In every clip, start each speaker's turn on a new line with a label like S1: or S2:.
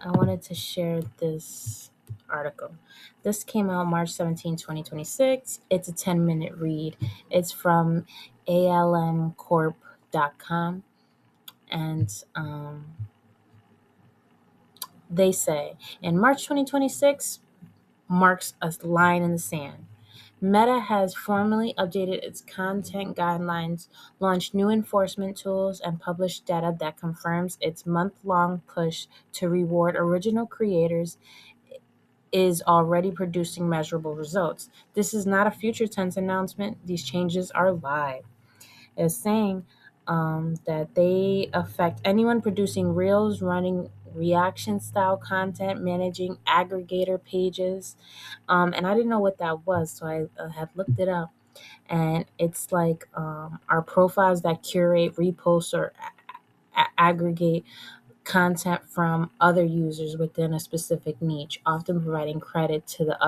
S1: I wanted to share this article. This came out March 17, 2026. It's a 10-minute read. It's from almcorp.com. And they say in March 2026 marks a line in the sand. Meta has formally updated its content guidelines, launched new enforcement tools, and published data that confirms its month-long push to reward original creators is already producing measurable results. This is not a future tense announcement. These changes are live. It's saying that they affect anyone producing reels, running reaction style content, managing aggregator pages. And I didn't know what that was, so I had looked it up. And it's like our profiles that curate, repost, or aggregate content from other users within a specific niche, often providing credit to the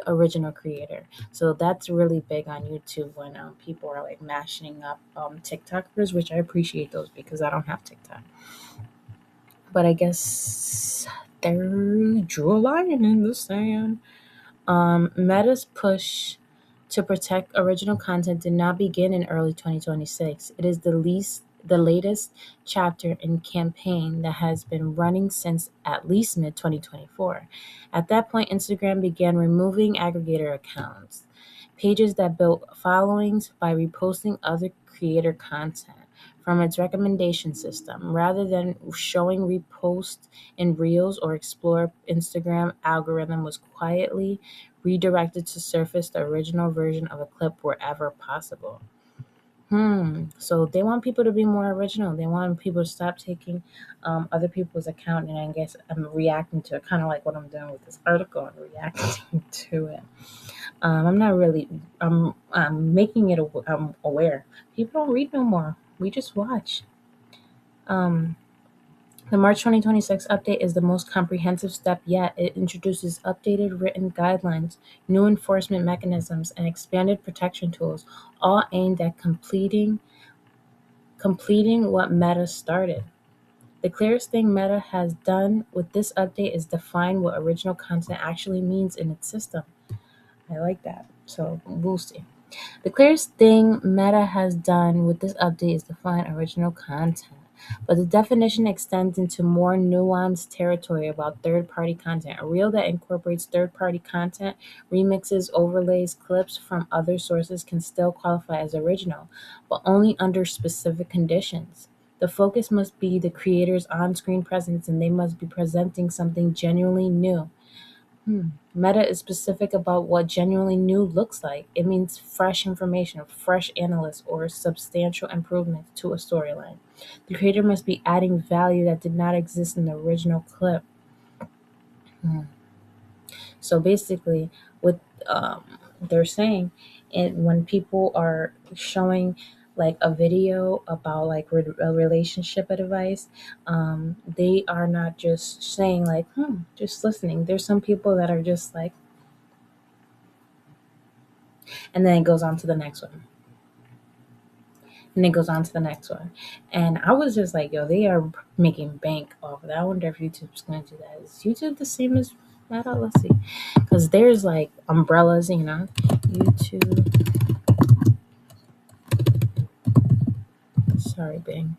S1: original creator. So that's really big on YouTube when people are like mashing up TikTokers, which I appreciate those because I don't have TikTok. But I guess they drew a line in the sand. Meta's push to protect original content did not begin in early 2026. It is the latest chapter in campaign that has been running since at least mid 2024. At that point, Instagram began removing aggregator accounts, pages that built followings by reposting other creator content from its recommendation system. Rather than showing reposts in Reels or Explore, Instagram algorithm was quietly redirected to surface the original version of a clip wherever possible. So they want people to be more original. They want people to stop taking other people's account, and I guess I'm reacting to it, kind of like what I'm doing with this article. I'm reacting to it. I'm not really. I'm making it. I'm aware. People don't read no more. We just watch. Um, the March 2026 update is the most comprehensive step yet. It introduces updated written guidelines, new enforcement mechanisms, and expanded protection tools, all aimed at completing what Meta started. The clearest thing Meta has done with this update is define what original content actually means in its system. I like that. So we'll see. The clearest thing Meta has done with this update is define original content, but the definition extends into more nuanced territory about third-party content. A reel that incorporates third-party content, remixes, overlays, clips from other sources can still qualify as original, but only under specific conditions. The focus must be the creator's on-screen presence, and they must be presenting something genuinely new. Meta is specific about what genuinely new looks like. It means fresh information, fresh analysis, or substantial improvements to a storyline. The creator must be adding value that did not exist in the original clip. So basically, what they're saying, and when people are showing like a video about like a relationship advice, they are not just saying like, just listening. There's some people that are just like, and then it goes on to the next one. And it goes on to the next one. And I was just like, yo, they are making bank off of that. I wonder if YouTube's going to do that. Is YouTube the same as Meta? Let's see. Because there's like umbrellas, YouTube. Sorry, Bing.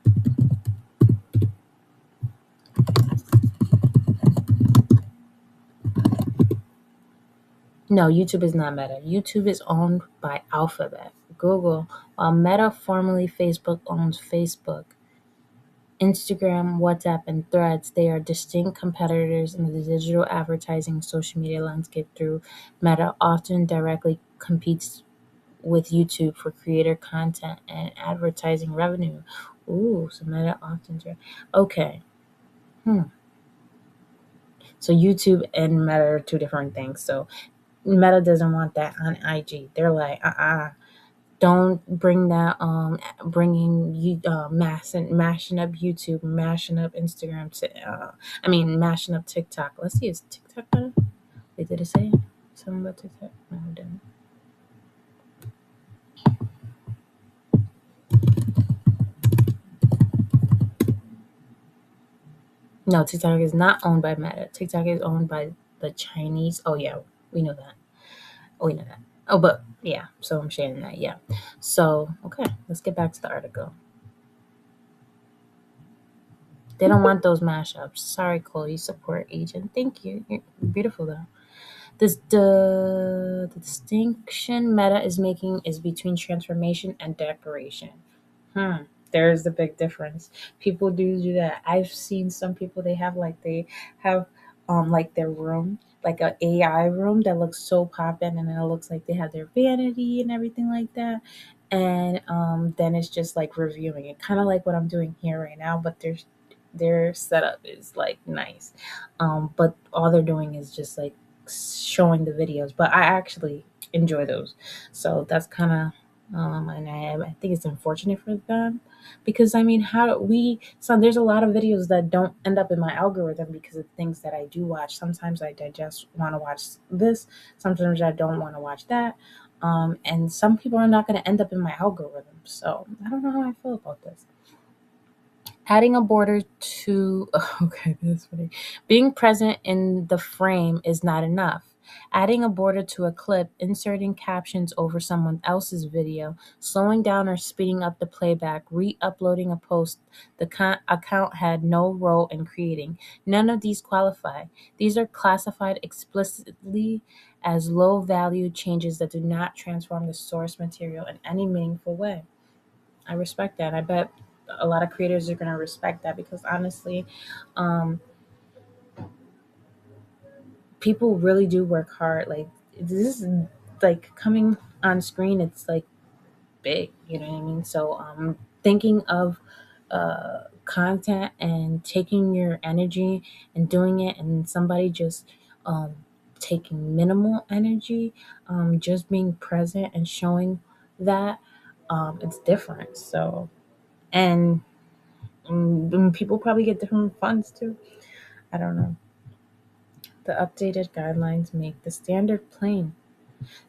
S1: No, YouTube is not Meta. YouTube is owned by Alphabet. Google, while Meta, formerly Facebook, owns Facebook, Instagram, WhatsApp, and Threads, they are distinct competitors in the digital advertising social media landscape. Through Meta often directly competes with YouTube for creator content and advertising revenue. Ooh, so Meta often. Okay. So YouTube and Meta are two different things. So Meta doesn't want that on IG. They're like, don't bring that bringing you mashing up YouTube, mashing up Instagram, mashing up TikTok. Let's see, is TikTok better? Wait, did it say something about TikTok? No, it didn't. No, TikTok is not owned by Meta. TikTok is owned by the Chinese. Oh yeah, we know that. Oh, we know that. Oh, but yeah. So I'm sharing that. Yeah. So okay, let's get back to the article. They don't want those mashups. Sorry, Chloe, support agent. Thank you. You're beautiful though. The distinction Meta is making is between transformation and decoration. Hmm. There's the big difference. People do that. I've seen some people they have like their room, like a AI room that looks so poppin', and then it looks like they have their vanity and everything like that. And then it's just like reviewing it, kind of like what I'm doing here right now, but their setup is like nice. But all they're doing is just like showing the videos. But I actually enjoy those. So that's kind of and I think it's unfortunate for them because I mean, how do we? So there's a lot of videos that don't end up in my algorithm because of things that I do watch. Sometimes I just want to watch this. Sometimes I don't want to watch that. And some people are not going to end up in my algorithm. So I don't know how I feel about this. Adding a border to okay, this is funny. Being present in the frame is not enough. Adding a border to a clip, inserting captions over someone else's video, slowing down or speeding up the playback, re-uploading a post the account had no role in creating. None of these qualify. These are classified explicitly as low value changes that do not transform the source material in any meaningful way. I respect that. I bet a lot of creators are going to respect that because honestly, um, people really do work hard. Like this is like coming on screen. It's like big. You know what I mean? So thinking of content and taking your energy and doing it, and somebody just um, taking minimal energy, just being present and showing that it's different. So and people probably get different funds too. I don't know. The updated guidelines make the standard plain.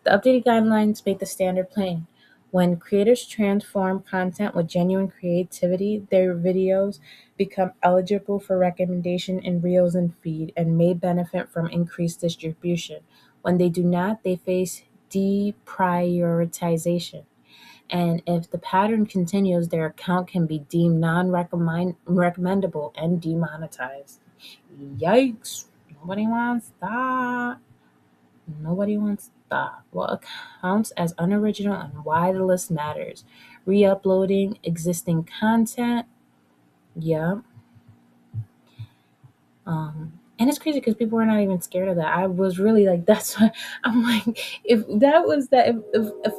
S1: The updated guidelines make the standard plain. When creators transform content with genuine creativity, their videos become eligible for recommendation in Reels and Feed and may benefit from increased distribution. When they do not, they face deprioritization. And if the pattern continues, their account can be deemed non-recommendable and demonetized. Yikes! Nobody wants that. Nobody wants that. What counts as unoriginal and why the list matters. Re-uploading existing content. Yeah. And it's crazy because people are not even scared of that. I was really like, that's why I'm like, if that was that, if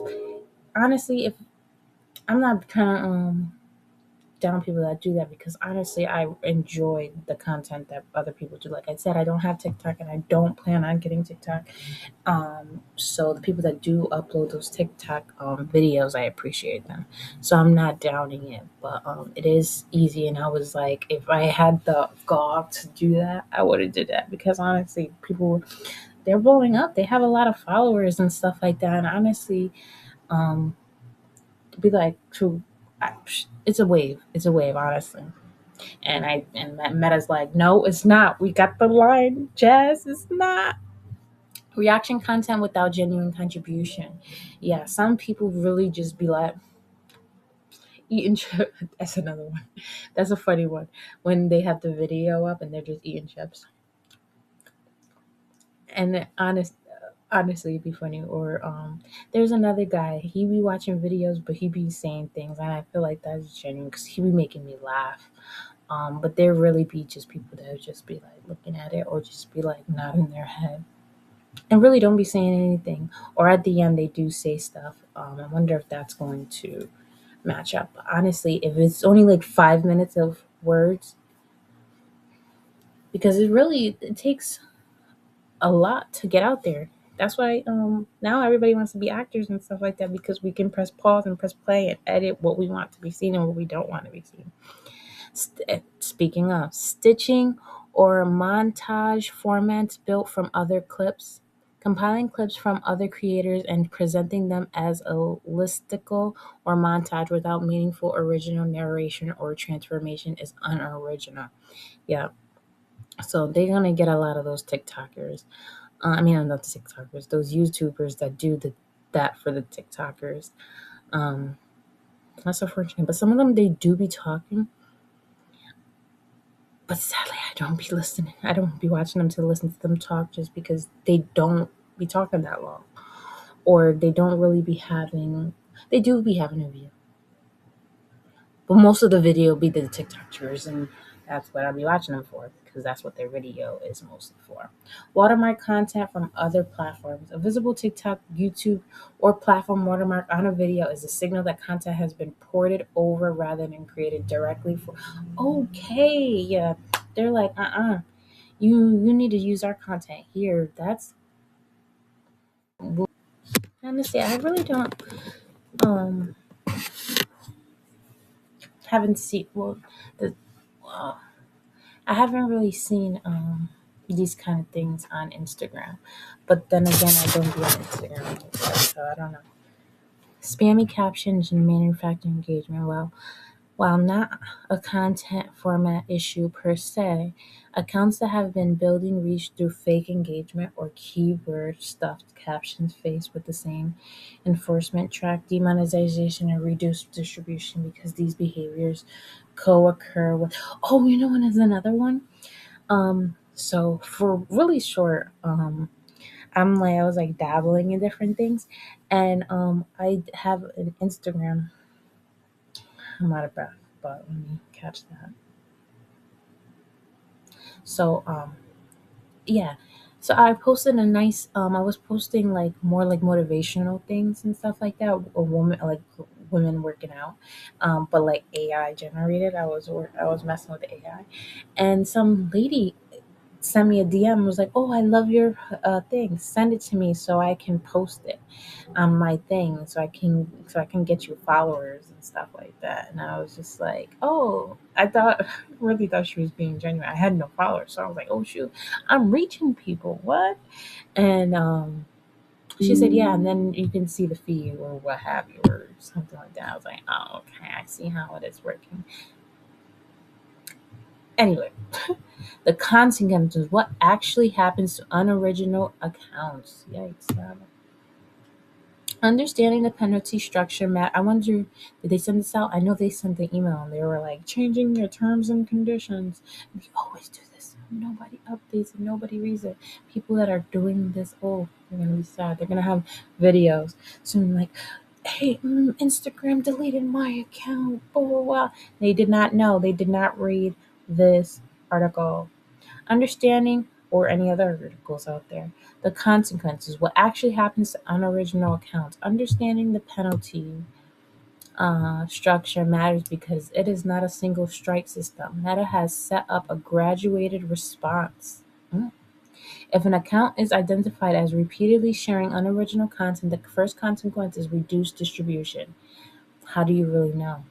S1: honestly, if I'm not kind of down people that do that because honestly, I enjoy the content that other people do. Like I said, I don't have TikTok and I don't plan on getting TikTok. So the people that do upload those TikTok videos, I appreciate them. So I'm not downing it, but it is easy. And I was like, if I had the gall to do that, I would have did that because honestly, people they're blowing up. They have a lot of followers and stuff like that. And honestly, um, be like, true, it's a wave. It's a wave, honestly. And Meta's like, no, it's not. We got the line, Jazz. It's not. Reaction content without genuine contribution. Yeah, some people really just be like eating chips. That's another one. That's a funny one. When they have the video up and they're just eating chips. And honestly, it'd be funny. Or there's another guy. He be watching videos, but he be saying things, and I feel like that's genuine because he be making me laugh. But there really be just people that would just be like looking at it or just be like nodding their head and really don't be saying anything. Or at the end, they do say stuff. I wonder if that's going to match up. But honestly, if it's only like 5 minutes of words, because it takes a lot to get out there. That's why now everybody wants to be actors and stuff like that because we can press pause and press play and edit what we want to be seen and what we don't want to be seen. Speaking of stitching or montage formats built from other clips, compiling clips from other creators and presenting them as a listicle or montage without meaningful original narration or transformation is unoriginal. Yeah. So they're gonna get a lot of those TikTokers. I mean, not the TikTokers, those YouTubers that do that for the TikTokers. Um, that's unfortunate. But some of them, they do be talking. But sadly, I don't be listening. I don't be watching them to listen to them talk just because they don't be talking that long. Or they don't really be having, they do be having a view. But most of the video be the TikTokers, and that's what I'll be watching them for because that's what their video is mostly for. Watermark content from other platforms. A visible TikTok, YouTube, or platform watermark on a video is a signal that content has been ported over rather than created directly for. Okay, yeah, they're like, you need to use our content here. That's honestly, I really don't um haven't seen the. Uh, I haven't really seen these kind of things on Instagram, but then again, I don't be on Instagram like that, so I don't know. Spammy captions and manufacturing engagement. Well, while not a content format issue per se, accounts that have been building reach through fake engagement or keyword stuffed captions faced with the same enforcement track demonetization and reduced distribution because these behaviors co-occur with. Oh, you know what is another one? So for really short, I was like dabbling in different things, and I have an Instagram. I'm out of breath, but let me catch that. So yeah, so I posted a nice I was posting like more like motivational things and stuff like that. A woman like women working out, but like AI generated. I was messing with the AI, and some lady sent me a DM, was like, "Oh, I love your thing. Send it to me so I can post it on my thing, so I can get you followers and stuff like that." And I was just like, "Oh, I thought really thought she was being genuine. I had no followers, so I was like, "Oh shoot, I'm reaching people. What?" And she said, "Yeah, and then you can see the feed or what have you or something like that." I was like, "Oh, okay, I see how it is working." Anyway, the consequences, what actually happens to unoriginal accounts. Yikes. Understanding the penalty structure, Matt. I wonder, did they send this out? I know they sent the email and they were like, changing your terms and conditions. We always do this. Nobody updates it. Nobody reads it. People that are doing this, oh, they're going to be sad. They're going to have videos soon like, hey, Instagram deleted my account. Blah, blah, blah. They did not know. They did not read this article. Understanding, or any other articles out there, the consequences, what actually happens to unoriginal accounts. Understanding the penalty structure matters because it is not a single strike system. Meta has set up a graduated response. Mm. If an account is identified as repeatedly sharing unoriginal content, the first consequence is reduced distribution. How do you really know?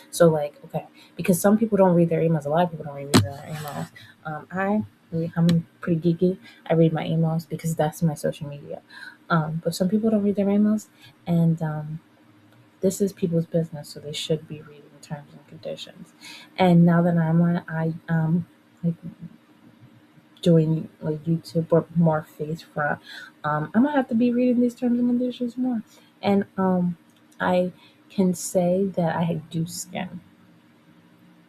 S1: So, like, okay, because some people don't read their emails. A lot of people don't read their emails. I'm pretty geeky. I read my emails because that's my social media. But some people don't read their emails, and this is people's business, so they should be reading terms and conditions. And now that I'm on, like doing like YouTube or more face front, I'm gonna have to be reading these terms and conditions more. And I can say that I do skim.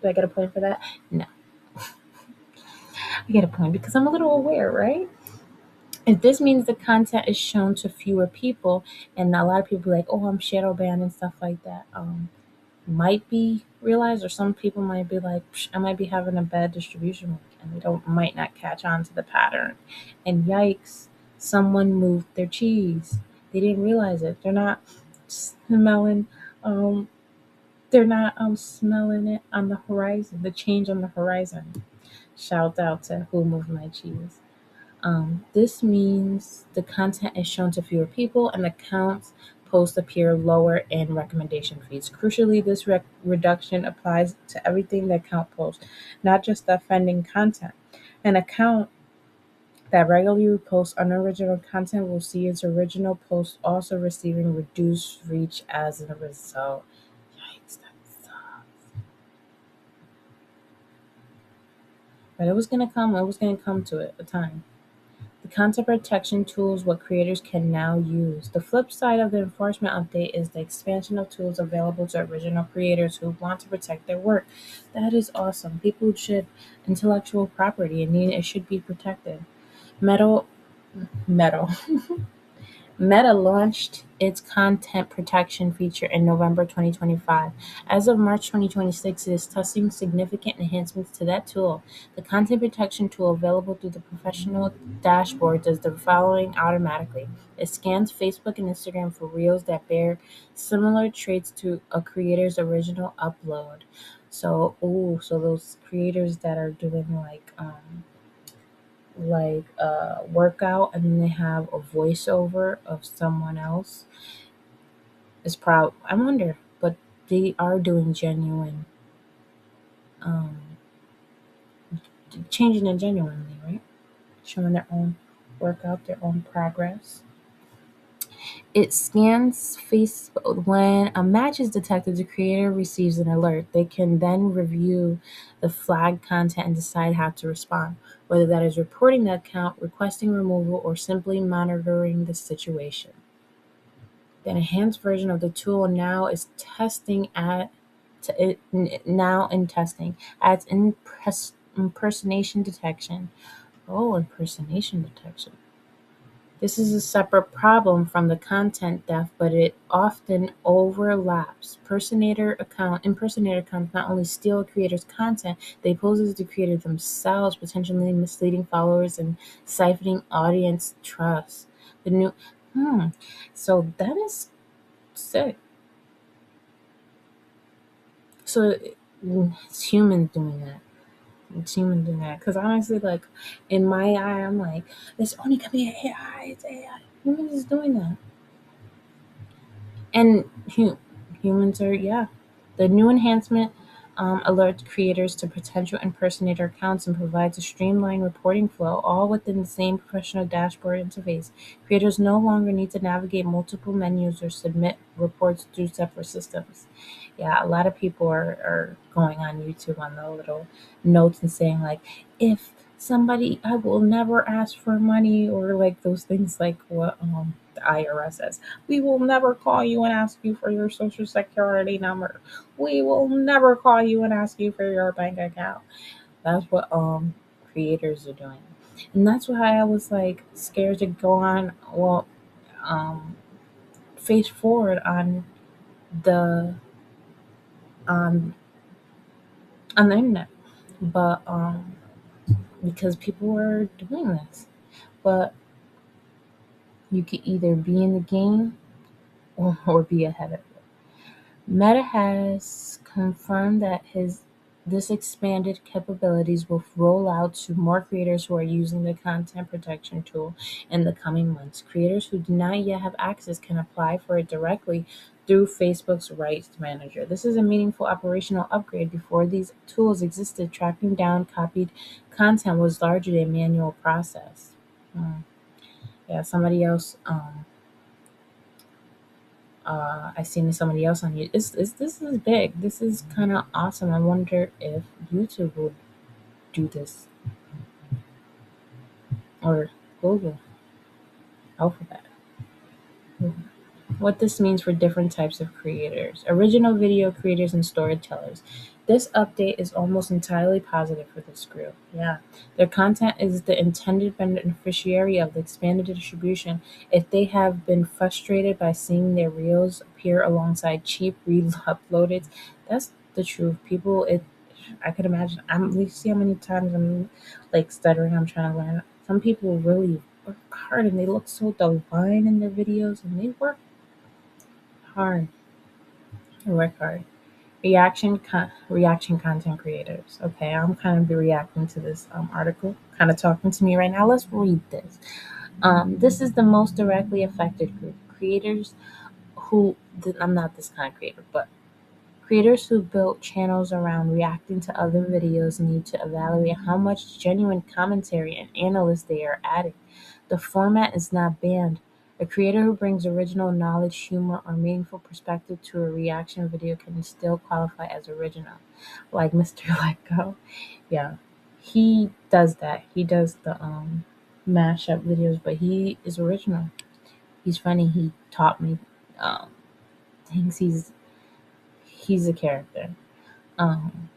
S1: Do I get a point for that? No, I get a point because I'm a little aware, right? If this means the content is shown to fewer people, and a lot of people like, oh, I'm shadow banned and stuff like that, might be realized, or some people might be like, "Psh, I might be having a bad distribution week, and they don't might not catch on to the pattern, and yikes, someone moved their cheese. They didn't realize it. Smelling, um, they're not smelling it on the horizon, the change on the horizon. Shout out to who moved my cheese. This means the content is shown to fewer people and accounts posts appear lower in recommendation feeds. Crucially, this reduction applies to everything the account posts, not just the offending content. An account that regularly posts unoriginal content will see its original post also receiving reduced reach as a result. Yikes, that sucks. But it was gonna come. It was gonna come to it. A time. The content protection tools what creators can now use. The flip side of the enforcement update is the expansion of tools available to original creators who want to protect their work. That is awesome. People should intellectual property and it should be protected. Metal metal Meta launched its content protection feature in November 2025. As of March 2026, it is testing significant enhancements to that tool. The content protection tool available through the professional dashboard does the following automatically. It scans Facebook and Instagram for reels that bear similar traits to a creator's original upload. So those creators that are doing workout and then they have a voiceover of someone else is proud. I wonder, but they are doing genuine, um, changing it genuinely, right? Showing their own workout, their own progress. It scans face when a match is detected. The creator receives an alert. They can then review the flagged content and decide how to respond, whether that is reporting the account, requesting removal, or simply monitoring the situation. The enhanced version of the tool now in testing adds impersonation detection. Oh, impersonation detection. This is a separate problem from the content theft, but it often overlaps. Impersonator accounts not only steal a creator's content, they pose as the creator themselves, potentially misleading followers and siphoning audience trust. The new so that is sick. So it's humans doing that. It's humans doing that. Because honestly, like in my eye, I'm like, this only can be AI. It's AI. Humans is doing that. And humans are, yeah. The new enhancement alerts creators to potential impersonator accounts and provides a streamlined reporting flow, all within the same professional dashboard interface. Creators no longer need to navigate multiple menus or submit reports through separate systems. Yeah, a lot of people are going on YouTube on the little notes and saying, like, if somebody, I will never ask for money, or like those things like what the IRS says. We will never call you and ask you for your social security number. We will never call you and ask you for your bank account. That's what creators are doing. And that's why I was like scared to go on um face forward the on on the internet. But because people were doing this. But you could either be in the game or be ahead of it. Meta has confirmed that his this expanded capabilities will roll out to more creators who are using the content protection tool in the coming months. Creators who do not yet have access can apply for it directly through Facebook's Rights Manager. This is a meaningful operational upgrade. Before these tools existed, tracking down copied content was largely a manual process. Hmm. Yeah, somebody else I seen somebody else on YouTube. This is big. This is kind of awesome. I wonder if YouTube would do this or Google Alphabet. What this means for different types of creators, original video creators and storytellers. This update is almost entirely positive for this group. Yeah. Their content is the intended beneficiary of the expanded distribution. If they have been frustrated by seeing their reels appear alongside cheap re-uploaded, that's the truth. People, I could imagine. You see how many times I'm like stuttering. I'm trying to learn. Some people really work hard and they look so divine in their videos, and they hard work hard. Reaction content creators. Okay, I'm kind of reacting to this article, kind of talking to me right now. Let's read this. This is the most directly affected group. Creators I'm not this kind of creator, but creators who built channels around reacting to other videos need to evaluate how much genuine commentary and analysis they are adding. The format is not banned. A creator who brings original knowledge, humor, or meaningful perspective to a reaction video can still qualify as original. Like Mr. Let Go. Yeah. He does that. He does the mashup videos, but he is original. He's funny. He taught me um things. He's a character. Um,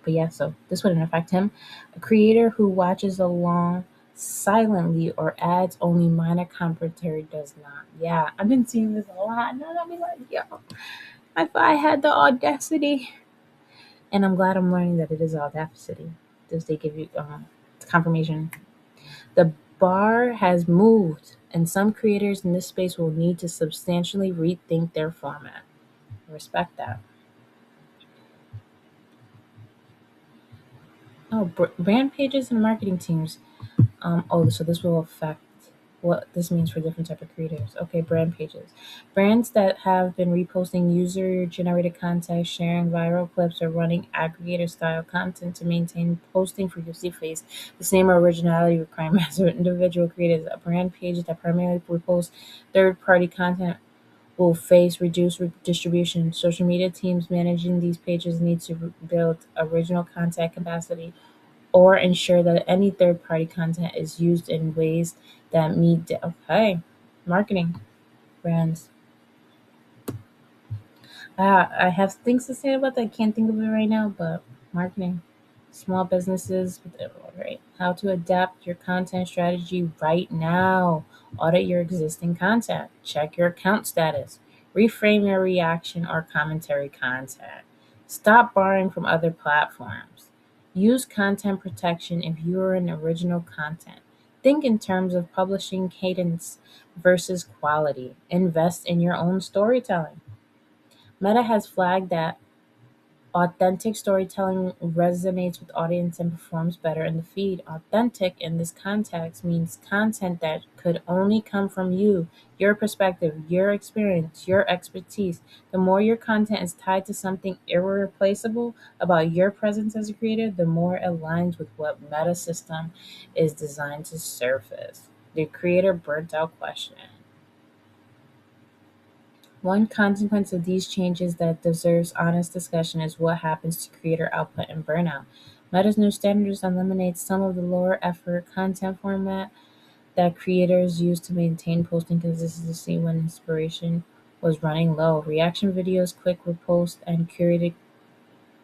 S1: but yeah, so this wouldn't affect him. A creator who watches along silently or adds only minor commentary does not. Yeah, I've been seeing this a lot, and I'll be like, yo, if I had the audacity, and I'm glad I'm learning that it is audacity. Does they give you confirmation? The bar has moved, and some creators in this space will need to substantially rethink their format. I respect that. Oh, brand pages and marketing teams. So this will affect what this means for different type of creators. Okay, brand pages. Brands that have been reposting user-generated content, sharing viral clips, or running aggregator-style content to maintain posting frequency face the same originality requirements of individual creators. A brand page that primarily reposts third-party content will face reduced distribution. Social media teams managing these pages need to build original content capacity or ensure that any third party content is used in ways that meet okay marketing brands. I have things to say about that. I can't think of it right now, but marketing, small businesses, right? How to adapt your content strategy right now. Audit your existing content. Check your account status. Reframe your reaction or commentary content. Stop borrowing from other platforms. Use content protection if you are an original content. Think in terms of publishing cadence versus quality. Invest in your own storytelling. Meta has flagged that authentic storytelling resonates with audience and performs better in the feed. Authentic in this context means content that could only come from you, your perspective, your experience, your expertise. The more your content is tied to something irreplaceable about your presence as a creator, the more it aligns with what Meta system is designed to surface. The creator burnt out question. One consequence of these changes that deserves honest discussion is what happens to creator output and burnout. Meta's new standards eliminate some of the lower effort content format that creators use to maintain posting consistency when inspiration was running low. Reaction videos, quick repost, and curated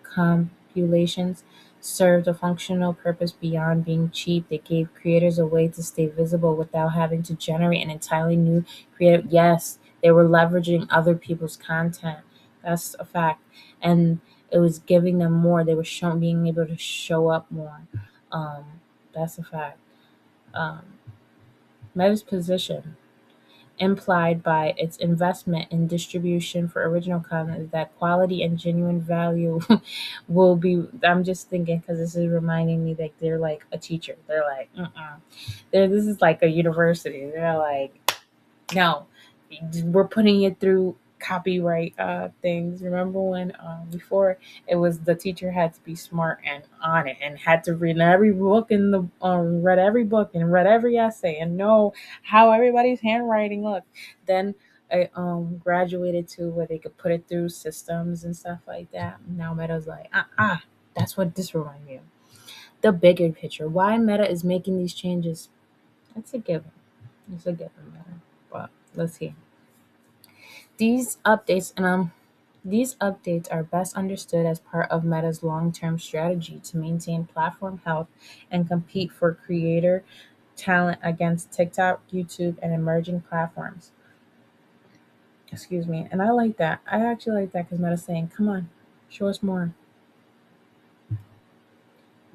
S1: compulations served a functional purpose beyond being cheap. They gave creators a way to stay visible without having to generate an entirely new creative. Yes, they were leveraging other people's content. That's a fact. And it was giving them more. They were being able to show up more. Um, that's a fact. Um, Meta's position implied by its investment in distribution for original content is that quality and genuine value will be. I'm just thinking because this is reminding me that they're like a teacher. They're like, this is like a university. They're like, no, we're putting it through copyright things. Remember when before it was the teacher had to be smart and on it and had to read every book in the read every book and read every essay and know how everybody's handwriting looked. Then I graduated to where they could put it through systems and stuff like that. Now Meta's like, that's what this reminds me of. The bigger picture, why Meta is making these changes, it's a given. It's a given, Meta. But let's see. These updates and these updates are best understood as part of Meta's long-term strategy to maintain platform health and compete for creator talent against TikTok, YouTube, and emerging platforms. Excuse me. And I like that. I actually like that because Meta's saying, come on, show us more.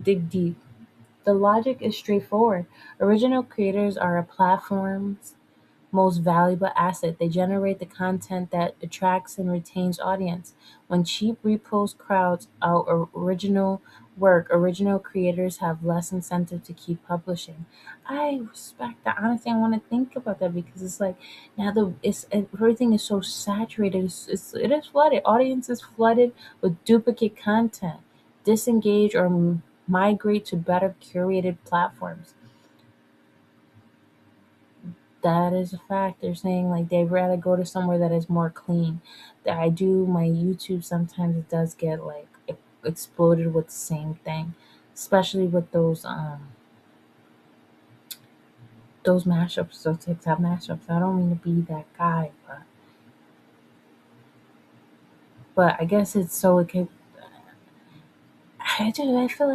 S1: Dig deep. The logic is straightforward. Original creators are a platform's most valuable asset. They generate the content that attracts and retains audience. When cheap repost crowds out original work, original creators have less incentive to keep publishing. I respect that. Honestly, I want to think about that because it's like now everything is so saturated. It is flooded. Audience is flooded with duplicate content. Disengage or migrate to better curated platforms. That is a fact. They're saying like they'd rather go to somewhere that is more clean. That I do my YouTube sometimes it does get like exploded with the same thing. especially with those mashups, those TikTok mashups. I don't mean to be that guy, but I guess it's so it can. I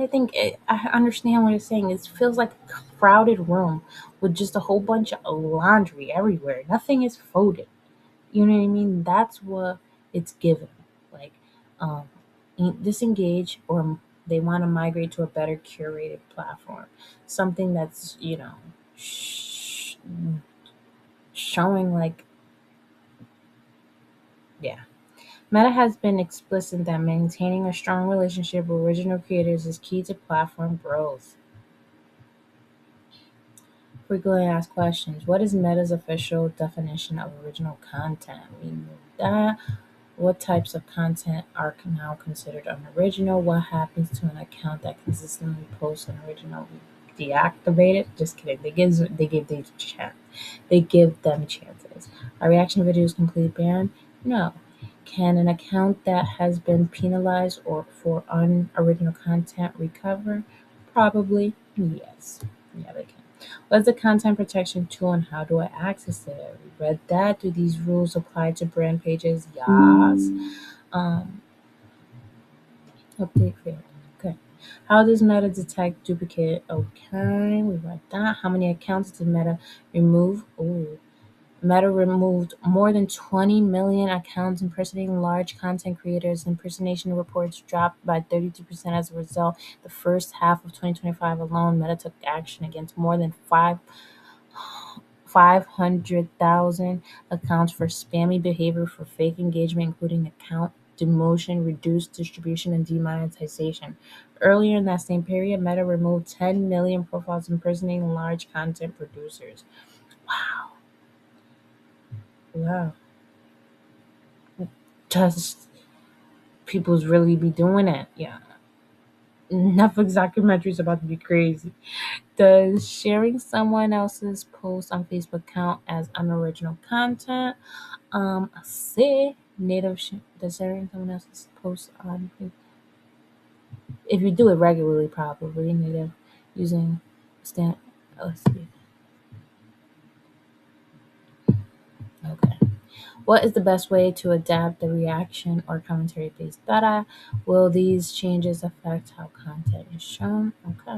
S1: think I understand what it's saying. It feels like a crowded room with just a whole bunch of laundry everywhere. Nothing is folded. You know what I mean? That's what it's given. Like, um, disengage, or they want to migrate to a better curated platform, something that's showing like, yeah. Meta has been explicit that maintaining a strong relationship with original creators is key to platform growth. Frequently asked questions: what is Meta's official definition of original content? We know that. What types of content are now considered unoriginal? What happens to an account that consistently posts an original? Deactivate it? Just kidding. They give them chances. Are reaction videos completely banned? No. Can an account that has been penalized or for unoriginal content recover? Probably yes. Yeah, they can. What's the content protection tool and how do I access it? We read that. Do these rules apply to brand pages? Yes. Um, update failed. Okay. How does Meta detect duplicate? Okay, we read that. How many accounts did Meta remove? Oh, Meta removed more than 20 million accounts impersonating large content creators. Impersonation reports dropped by 32% as a result. The first half of 2025 alone, Meta took action against more than 500,000 accounts for spammy behavior, for fake engagement, including account demotion, reduced distribution, and demonetization. Earlier in that same period, Meta removed 10 million profiles impersonating large content producers. Wow. Wow. Does people's really be doing it? Yeah. Netflix documentary's about to be crazy. Does sharing someone else's post on Facebook count as unoriginal content? Say native. Does sharing someone else's post on if you do it regularly, probably native using stand. Let's see. Okay. What is the best way to adapt the reaction or commentary based data? Will these changes affect how content is shown? Okay.